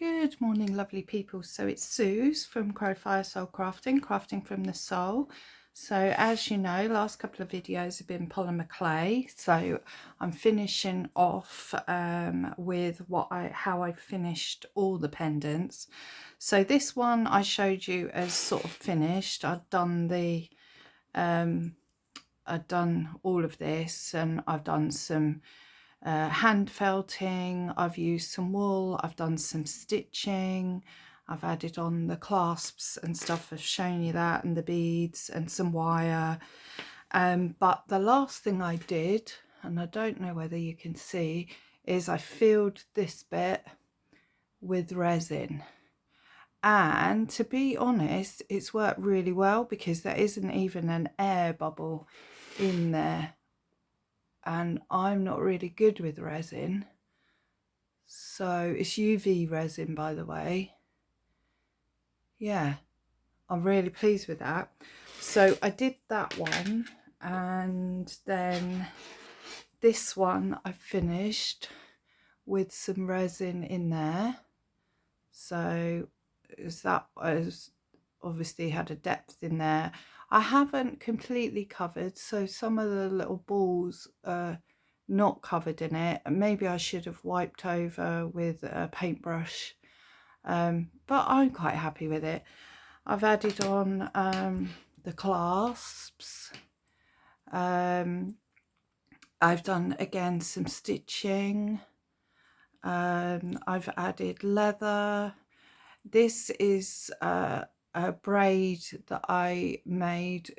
Good morning, lovely people. So it's Suze from Crow Fire Soul Crafting, crafting from the soul. So as you know, last couple of videos have been polymer clay. So I'm finishing off with how I finished all the pendants. So this one I showed you as sort of finished. I'd done all of this, and I've done some hand felting, I've used some wool, I've done some stitching, I've added on the clasps and stuff, I've shown you that, and the beads and some wire. But the last thing I did, and I don't know whether you can see, is I filled this bit with resin. And to be honest, it's worked really well because there isn't even an air bubble in there. And I'm not really good with resin, so it's UV resin, by the way. Yeah, I'm really pleased with that. So I did that one, and then this one I finished with some resin in there. So that was obviously had a depth in there. I haven't completely covered, so some of the little balls are not covered in it. Maybe I should have wiped over with a paintbrush, but I'm quite happy with it. I've added on the clasps. I've done again some stitching. I've added leather. This is a braid that I made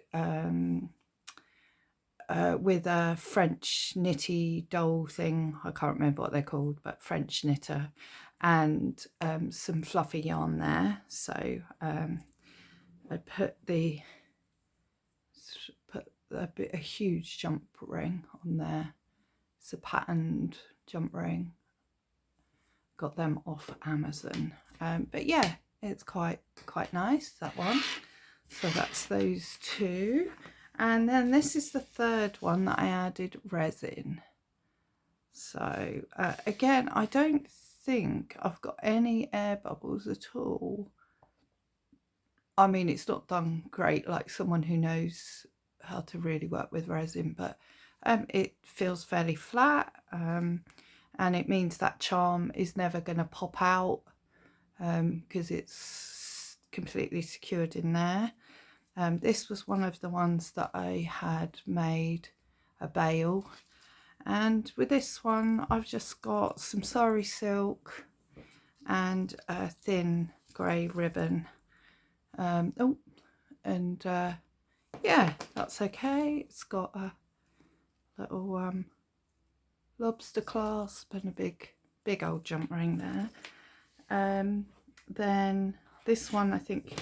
with a French knitty doll thing. I can't remember what they're called, but French knitter, and some fluffy yarn there. So I put a huge jump ring on there. It's a patterned jump ring. Got them off Amazon. But yeah, it's quite nice, that one. So that's those two. And then this is the third one that I added resin. So again, I don't think I've got any air bubbles at all. I mean, it's not done great like someone who knows how to really work with resin, but it feels fairly flat, and it means that charm is never going to pop out because it's completely secured in there. This was one of the ones that I had made a bail, and with this one I've just got some sari silk and a thin grey ribbon. Yeah, that's okay. It's got a little lobster clasp and a big old jump ring there. Then this one I think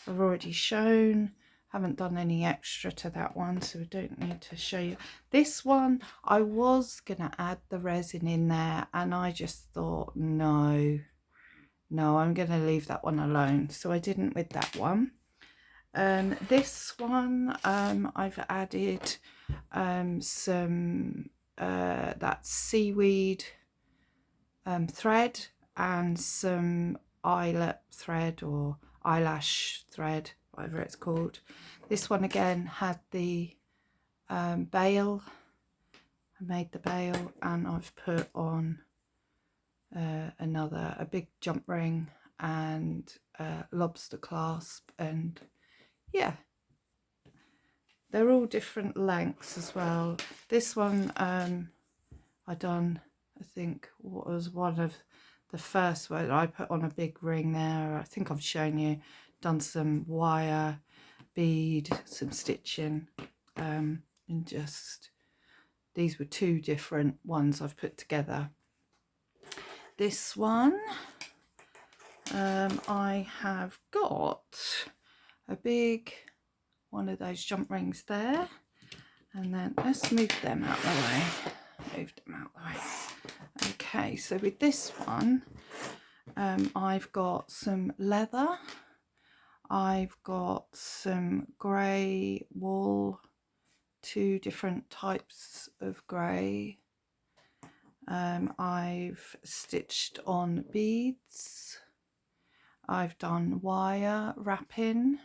I've already shown. Haven't done any extra to that one, so I don't need to show you. This one I was gonna add the resin in there, and I just thought no, I'm gonna leave that one alone, so I didn't with that one. This one I've added some that seaweed thread and some eyelet thread or eyelash thread, whatever it's called. This one again had the bail. I made the bail, and I've put on a big jump ring and lobster clasp, and yeah, they're all different lengths as well. This one I done, I think, what was one of the first one. I put on a big ring there. I think I've shown you. Done some wire, bead, some stitching, and just these were two different ones I've put together. This one I have got a big one of those jump rings there, and then let's move them out of the way. Move them out of the way. Okay, so with this one I've got some leather, I've got some grey wool, two different types of grey. I've stitched on beads, I've done wire wrapping.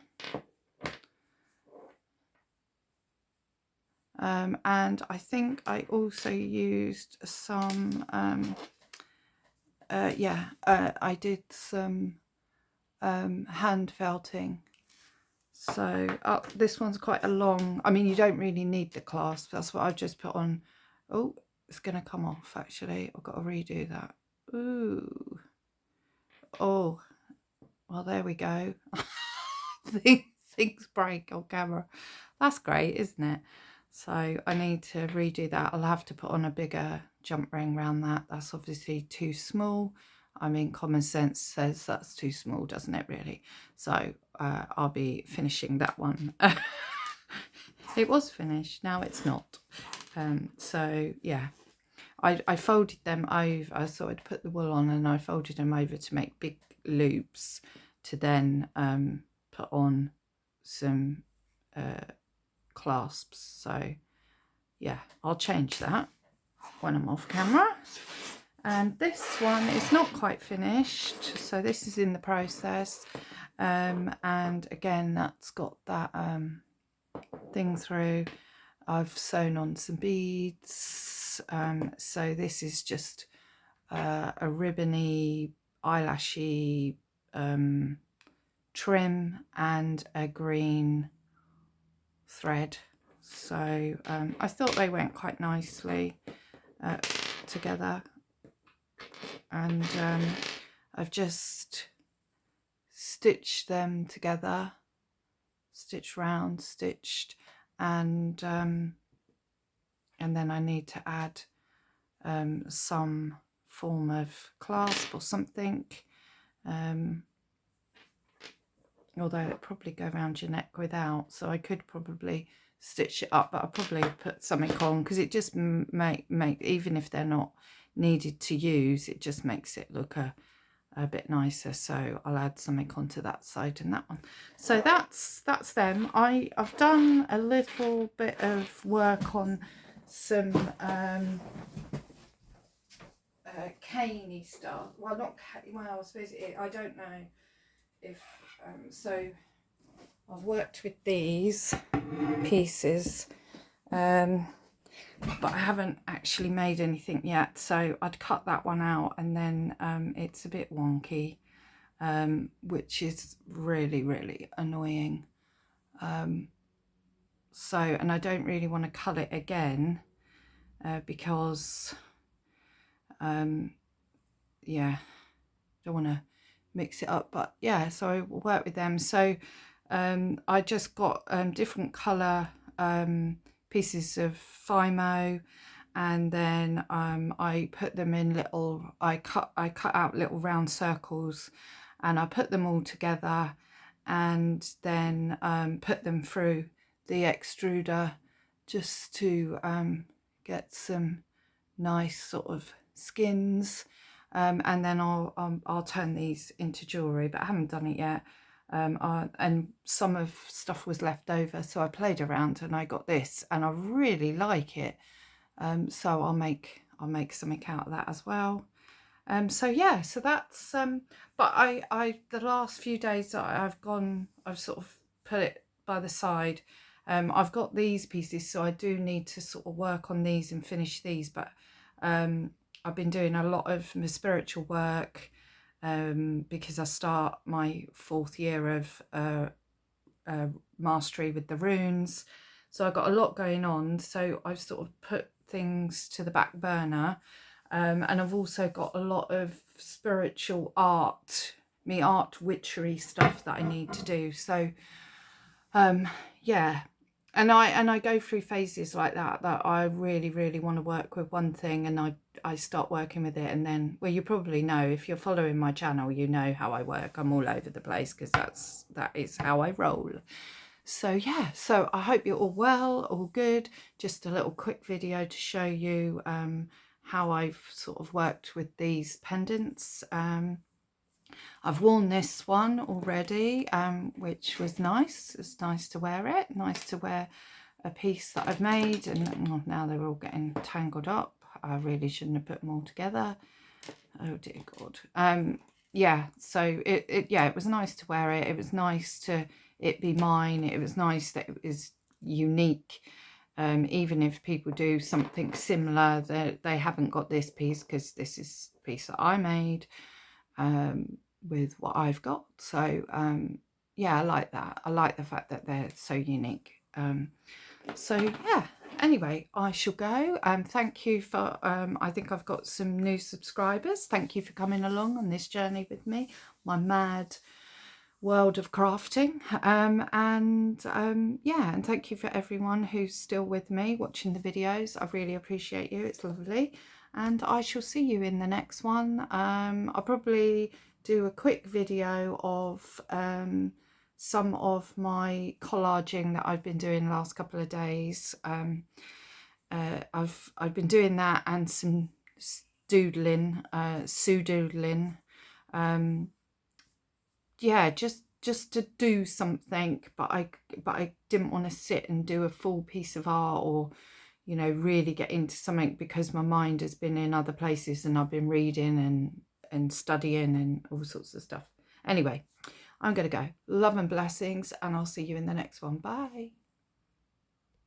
And I think I also used some, I did some hand felting. So this one's quite a long, I mean, you don't really need the clasp. That's what I've just put on. Oh, it's going to come off, actually. I've got to redo that. Ooh. Oh, well, there we go. Things break on camera. That's great, isn't it? So I need to redo that. I'll have to put on a bigger jump ring around that. That's obviously too small. I mean, common sense says that's too small, doesn't it, really? So I'll be finishing that one. It was finished, now it's not. So yeah, I folded them over. So I'd put the wool on and I folded them over to make big loops to then put on some clasps. So yeah, I'll change that when I'm off camera. And this one is not quite finished, so this is in the process. And again, that's got that thing through. I've sewn on some beads. So this is just a ribbony, eyelashy trim and a green thread. So I thought they went quite nicely together. And I've just stitched them together, stitched round, stitched, and then I need to add some form of clasp or something, although it'd probably go around your neck without, so I could probably stitch it up, but I'll probably put something on because it just make even if they're not needed to use, it just makes it look a bit nicer. So I'll add something onto that side and that one. So that's them. I've done a little bit of work on some caney stuff. Well, not well, I suppose I don't know if so I've worked with these pieces, but I haven't actually made anything yet, so I'd cut that one out, and then it's a bit wonky, which is really annoying. So, and I don't really want to cut it again because yeah, don't want to mix it up. But yeah, so I work with them. So I just got different colour pieces of Fimo, and then I put them in little, I cut out little round circles, and I put them all together, and then put them through the extruder just to get some nice sort of skins, and then I'll turn these into jewellery, but I haven't done it yet. And some of stuff was left over, so I played around and I got this, and I really like it. So I'll make something out of that as well. So yeah, so that's but I the last few days that I've sort of put it by the side. I've got these pieces, so I do need to sort of work on these and finish these, but I've been doing a lot of my spiritual work because I start my 4th year of mastery with the runes, so I've got a lot going on, so I've sort of put things to the back burner. And I've also got a lot of spiritual art witchery stuff that I need to do. So yeah, and I go through phases like that I really want to work with one thing, and I start working with it, and then, well, you probably know, if you're following my channel, you know how I work. I'm all over the place because that is how I roll. So yeah, so I hope you're all well, all good. Just a little quick video to show you how I've sort of worked with these pendants. I've worn this one already, which was nice. It's nice to wear it, nice to wear a piece that I've made, and now they're all getting tangled up. I really shouldn't have put them all together. Oh dear God. yeah, so it was nice to wear it. It was nice to it be mine. It was nice that it was unique. Even if people do something similar, they haven't got this piece, because this is a piece that I made with what I've got. So yeah, I like that. I like the fact that they're so unique. So yeah, anyway, I shall go. Thank you for, I think I've got some new subscribers. Thank you for coming along on this journey with me, my mad world of crafting. Yeah, and thank you for everyone who's still with me watching the videos. I really appreciate you. It's lovely. And I shall see you in the next one. I'll probably do a quick video of some of my collaging that I've been doing the last couple of days. I've been doing that, and some doodling, doodling. Yeah, just to do something, but I didn't want to sit and do a full piece of art, or you know, really get into something, because my mind has been in other places, and I've been reading and studying and all sorts of stuff. Anyway, I'm going to go. Love and blessings, and I'll see you in the next one. Bye.